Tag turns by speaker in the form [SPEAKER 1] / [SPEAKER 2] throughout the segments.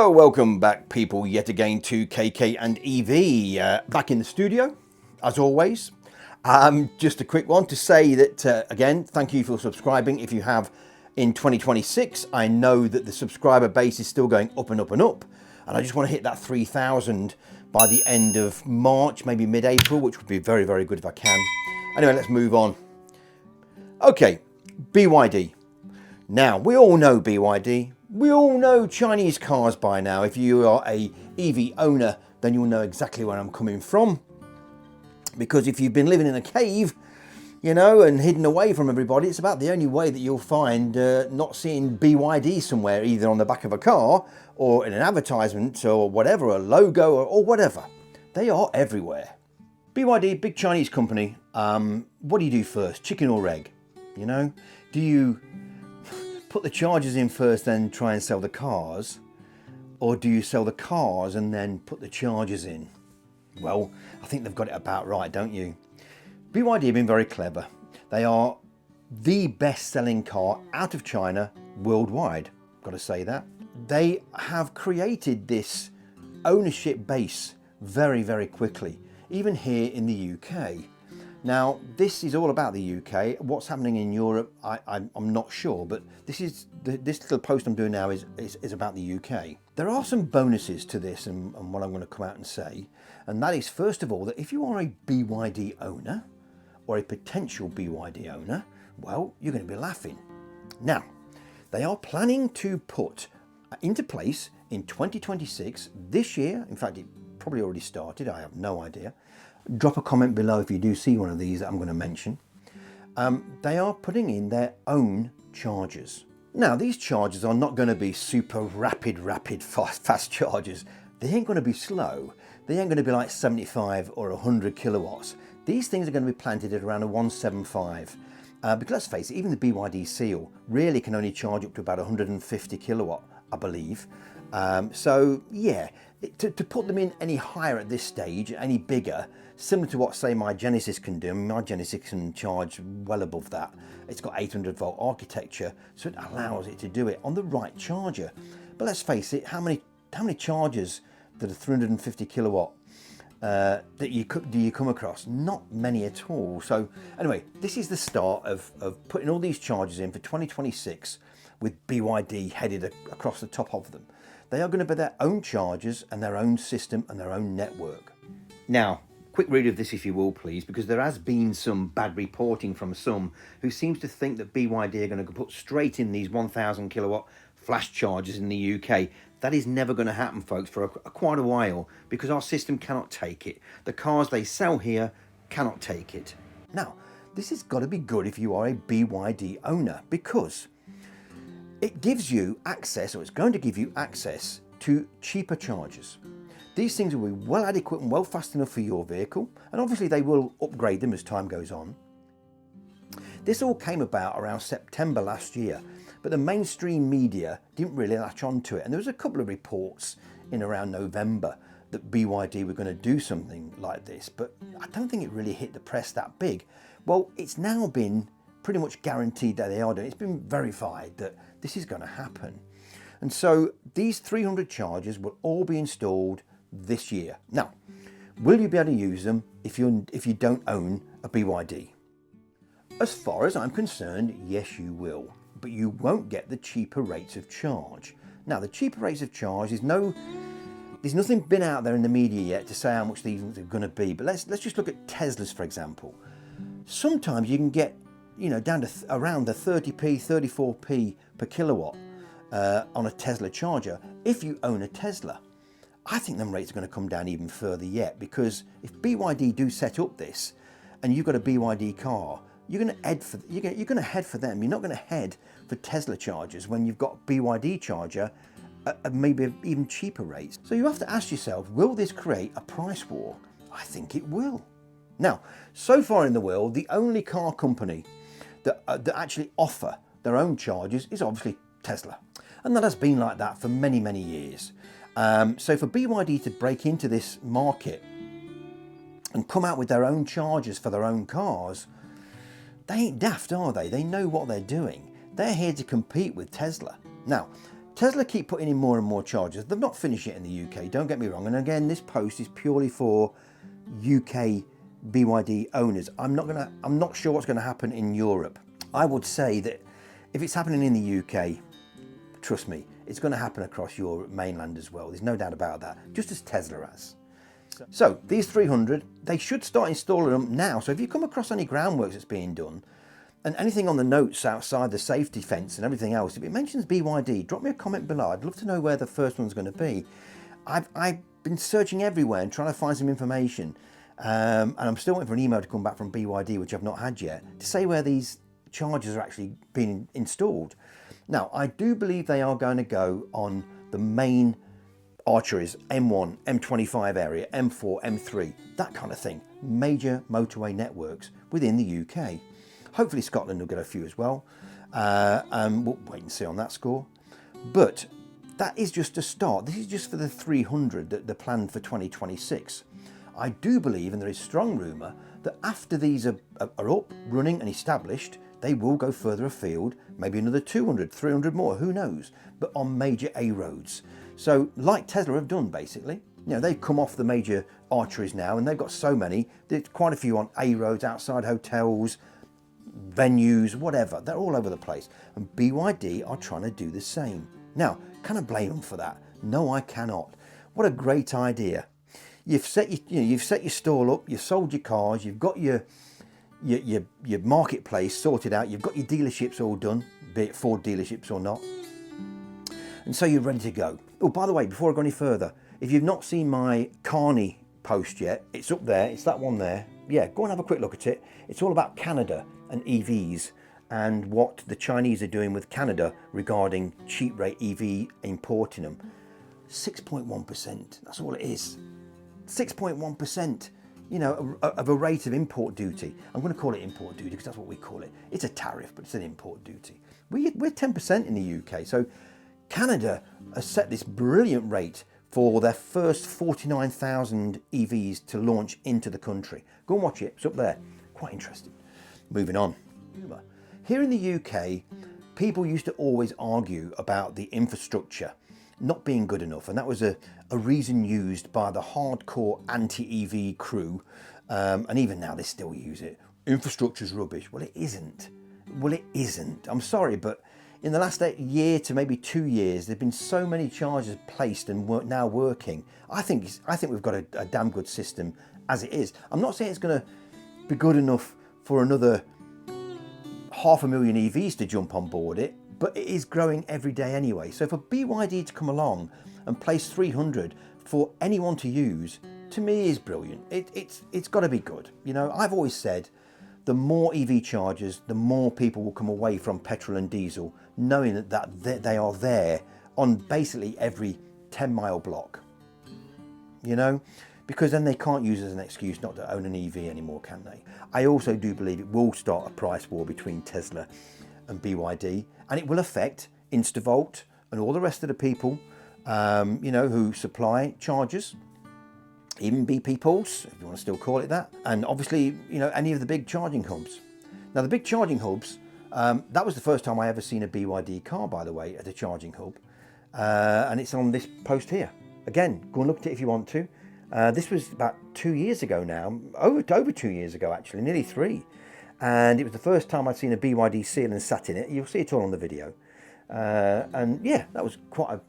[SPEAKER 1] So welcome back people yet again to KK and EV, back in the studio as always. Just a quick one to say that again, thank you for subscribing. If you have in 2026, I know that the subscriber base is still going up and up and up, and I just want to hit that 3,000 by the end of March, maybe mid-April, which would be very, very good if I can. Anyway, let's move on. Okay, BYD. Now, we all know BYD. We all know Chinese cars by now. If you are a EV owner, then you'll know exactly where I'm coming from. Because if you've been living in a cave, you know, and hidden away from everybody, it's about the only way that you'll find not seeing BYD somewhere, either on the back of a car or in an advertisement or whatever, a logo or whatever. They are everywhere. BYD, big Chinese company. What do you do first, chicken or egg? You know, do you put the chargers in first, then try and sell the cars? Or do you sell the cars and then put the chargers in? Well, I think they've got it about right, don't you? BYD have been very clever. They are the best-selling car out of China worldwide. Got to say that. They have created this ownership base very, very quickly, even here in the UK. Now, this is all about the UK. What's happening in Europe, I'm not sure, but this little post I'm doing now is about the UK. There are some bonuses to this and what I'm going to come out and say, and that is, first of all, that if you are a BYD owner or a potential BYD owner, well, you're going to be laughing. Now, they are planning to put into place in 2026, this year, in fact, it probably already started, I have no idea. Drop a comment below if you do see one of these that I'm going to mention. They are putting in their own chargers. Now, these chargers are not going to be super rapid, fast chargers. They ain't going to be slow. They ain't going to be like 75 or 100 kilowatts. These things are going to be planted at around a 175. Because let's face it, even the BYD Seal really can only charge up to about 150 kilowatt, I believe. So yeah, to put them in any higher at this stage, any bigger, similar to what, say, my Genesis can do. My Genesis can charge well above that. It's got 800 volt architecture, so it allows it to do it on the right charger. But let's face it, how many chargers that are 350 kilowatt do you come across? Not many at all. So anyway, this is the start of putting all these chargers in for 2026 with BYD headed across the top of them. They are going to be their own chargers and their own system and their own network. Now, quick read of this if you will please, because there has been some bad reporting from some who seems to think that BYD are going to put straight in these 1000 kilowatt flash chargers in the UK. That is never going to happen, folks, for quite a while, because our system cannot take it. The cars they sell here cannot take it. Now, this has got to be good if you are a BYD owner, because it gives you access, or it's going to give you access to cheaper chargers. These things will be well adequate and well fast enough for your vehicle, and obviously they will upgrade them as time goes on. This all came about around September last year, but the mainstream media didn't really latch onto it, and there was a couple of reports in around November that BYD were going to do something like this, but I don't think it really hit the press that big. Well, it's now been pretty much guaranteed that they are doing it. It's been verified that this is going to happen. And so these 300 chargers will all be installed this year. Now, will you be able to use them if you don't own a BYD? As far as I'm concerned, yes, you will, but you won't get the cheaper rates of charge. Now, the cheaper rates of charge there's nothing been out there in the media yet to say how much these are going to be. But let's just look at Teslas, for example. Sometimes you can get, you know, down to around the 30p, 34p per kilowatt on a Tesla charger if you own a Tesla. I think them rates are going to come down even further yet, because if BYD do set up this and you've got a BYD car, you're going to head for them. You're not going to head for Tesla chargers when you've got a BYD charger at maybe even cheaper rates. So you have to ask yourself, will this create a price war? I think it will. Now, so far in the world, the only car company that actually offer their own chargers is obviously Tesla. And that has been like that for many, many years. So for BYD to break into this market and come out with their own chargers for their own cars, they ain't daft, are they? They know what they're doing. They're here to compete with Tesla. Now, Tesla keep putting in more and more chargers. They've not finished it in the UK, don't get me wrong. And again, this post is purely for UK BYD owners. I'm not sure what's going to happen in Europe. I would say that if it's happening in the UK, trust me, it's going to happen across Europe mainland as well. There's no doubt about that, just as Tesla has. So these 300, they should start installing them now. So if you come across any groundworks that's being done, and anything on the notes outside the safety fence and everything else, if it mentions BYD, drop me a comment below. I'd love to know where the first one's going to be. I've been searching everywhere and trying to find some information. And I'm still waiting for an email to come back from BYD, which I've not had yet, to say where these chargers are actually being installed. Now, I do believe they are going to go on the main arteries, M1, M25 area, M4, M3, that kind of thing. Major motorway networks within the UK. Hopefully Scotland will get a few as well. We'll wait and see on that score. But that is just a start. This is just for the 300 that they're planned for 2026. I do believe, and there is strong rumour, that after these are up, running and established, they will go further afield, maybe another 200, 300 more, who knows, but on major A roads. So like Tesla have done basically, you know, they've come off the major arteries now and they've got so many, there's quite a few on A roads, outside hotels, venues, whatever, they're all over the place. And BYD are trying to do the same. Now, can I blame them for that? No, I cannot. What a great idea. You've set your stall up, you've sold your cars, you've got your marketplace sorted out, you've got your dealerships all done, be it Ford dealerships or not, and so you're ready to go. Oh, by the way, before I go any further, if you've not seen my Carney post yet, it's up there, it's that one there. Yeah, go and have a quick look at it. It's all about Canada and EVs and what the Chinese are doing with Canada regarding cheap rate EV importing them. 6.1%, that's all it is. 6.1%, you know, of a rate of import duty. I'm going to call it import duty because that's what we call it. It's a tariff, but it's an import duty. We're 10% in the UK. So Canada has set this brilliant rate for their first 49,000 EVs to launch into the country. Go and watch it, it's up there. Quite interesting. Moving on. Here in the UK, people used to always argue about the infrastructure not being good enough, and that was a reason used by the hardcore anti-EV crew, and even now they still use it. Infrastructure's rubbish. Well, it isn't. Well, it isn't. I'm sorry, but in the last year to maybe 2 years, there've been so many chargers placed and now working. I think we've got a damn good system as it is. I'm not saying it's going to be good enough for another 500,000 EVs to jump on board it, but it is growing every day anyway. So for BYD to come along and place 300 for anyone to use, to me is brilliant. It's got to be good. You know, I've always said the more EV chargers, the more people will come away from petrol and diesel, knowing that they are there on basically every 10-mile block. You know, because then they can't use it as an excuse not to own an EV anymore, can they? I also do believe it will start a price war between Tesla and BYD, and it will affect Instavolt and all the rest of the people, you know, who supply chargers, even BP Pulse, if you want to still call it that, and obviously, you know, any of the big charging hubs. Now, the big charging hubs, that was the first time I ever seen a BYD car, by the way, at a charging hub, and it's on this post here. Again, go and look at it if you want to. This was about 2 years ago now, over 2 years ago actually, nearly 3. And it was the first time I'd seen a BYD seal and sat in it. You'll see it all on the video. And yeah, that was quite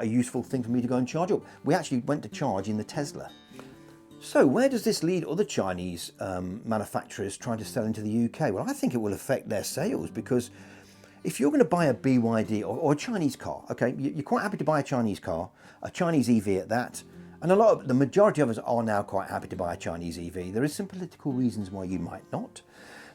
[SPEAKER 1] a useful thing for me to go and charge up. We actually went to charge in the Tesla. So where does this lead other Chinese manufacturers trying to sell into the UK? Well, I think it will affect their sales, because if you're going to buy a BYD or a Chinese car, okay, you're quite happy to buy a Chinese car, a Chinese EV at that, and the majority of us are now quite happy to buy a Chinese EV. There is some political reasons why you might not.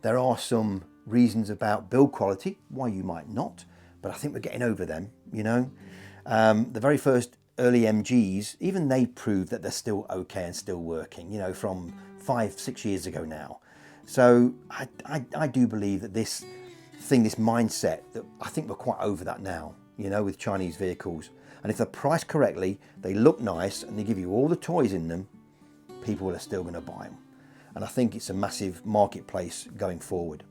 [SPEAKER 1] There are some reasons about build quality why you might not, but I think we're getting over them, you know. The very first early MGs, even they proved that they're still okay and still working, you know, from 5-6 years ago now. So I do believe that this mindset, that I think we're quite over that now, you know, with Chinese vehicles. And if they're priced correctly, they look nice and they give you all the toys in them, people are still going to buy them. And I think it's a massive marketplace going forward.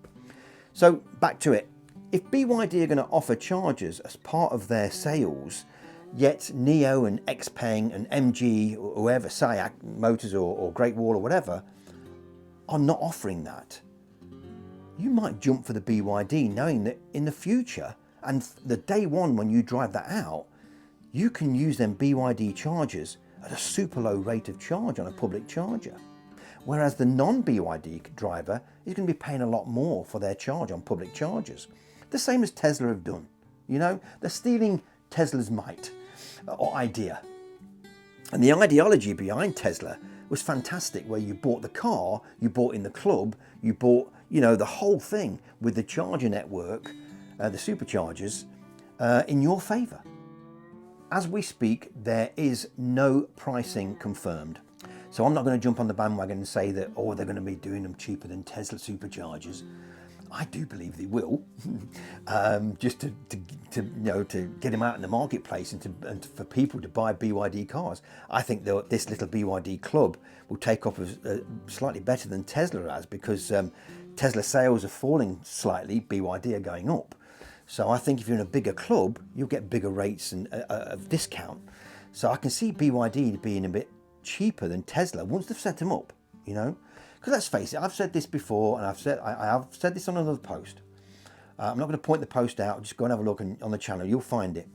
[SPEAKER 1] So back to it. If BYD are going to offer chargers as part of their sales, yet NIO and XPeng and MG or whoever, SAIC Motors or Great Wall or whatever, are not offering that, you might jump for the BYD knowing that in the future and the day one when you drive that out, you can use them BYD chargers at a super low rate of charge on a public charger. Whereas the non-BYD driver is going to be paying a lot more for their charge on public chargers. The same as Tesla have done. You know, they're stealing Tesla's might or idea. And the ideology behind Tesla was fantastic, where you bought the car, you bought in the club, you bought, you know, the whole thing with the charger network, the superchargers, in your favour. As we speak, there is no pricing confirmed. So I'm not going to jump on the bandwagon and say that, oh, they're going to be doing them cheaper than Tesla superchargers. I do believe they will, just to get them out in the marketplace and for people to buy BYD cars. I think that this little BYD club will take off slightly better than Tesla has, because Tesla sales are falling slightly, BYD are going up. So I think if you're in a bigger club, you'll get bigger rates and of discount. So I can see BYD being a bit cheaper than Tesla once they've set them up, you know. Because let's face it, I've said this before, and I have said this on another post. I'm not going to point the post out, just go and have a look on the channel, you'll find it.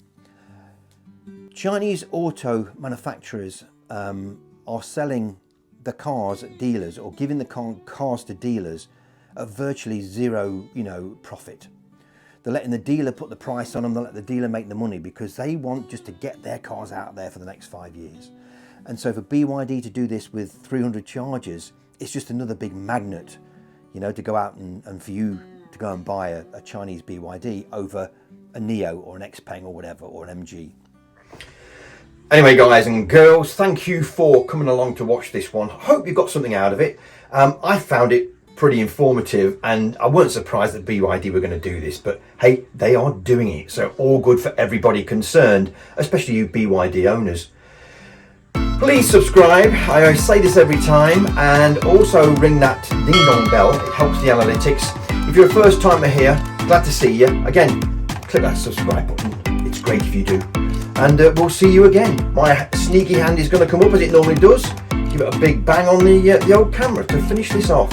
[SPEAKER 1] Chinese auto manufacturers are selling the cars at dealers, or giving the cars to dealers at virtually zero, profit. They're letting the dealer put the price on them, they'll let the dealer make the money, because they want just to get their cars out there for the next 5 years. And so for BYD to do this with 300 chargers, it's just another big magnet, to go out and for you to go and buy a Chinese BYD over a NIO or an XPeng or whatever, or an MG. Anyway, guys and girls, thank you for coming along to watch this one. Hope you got something out of it. I found it pretty informative, and I weren't surprised that BYD were going to do this, but hey, they are doing it. So all good for everybody concerned, especially you BYD owners. Please subscribe, I always say this every time, and also ring that ding dong bell, it helps the analytics. If you're a first timer here, glad to see you. Again, click that subscribe button, it's great if you do. And we'll see you again. My sneaky hand is going to come up as it normally does. Give it a big bang on the old camera to finish this off.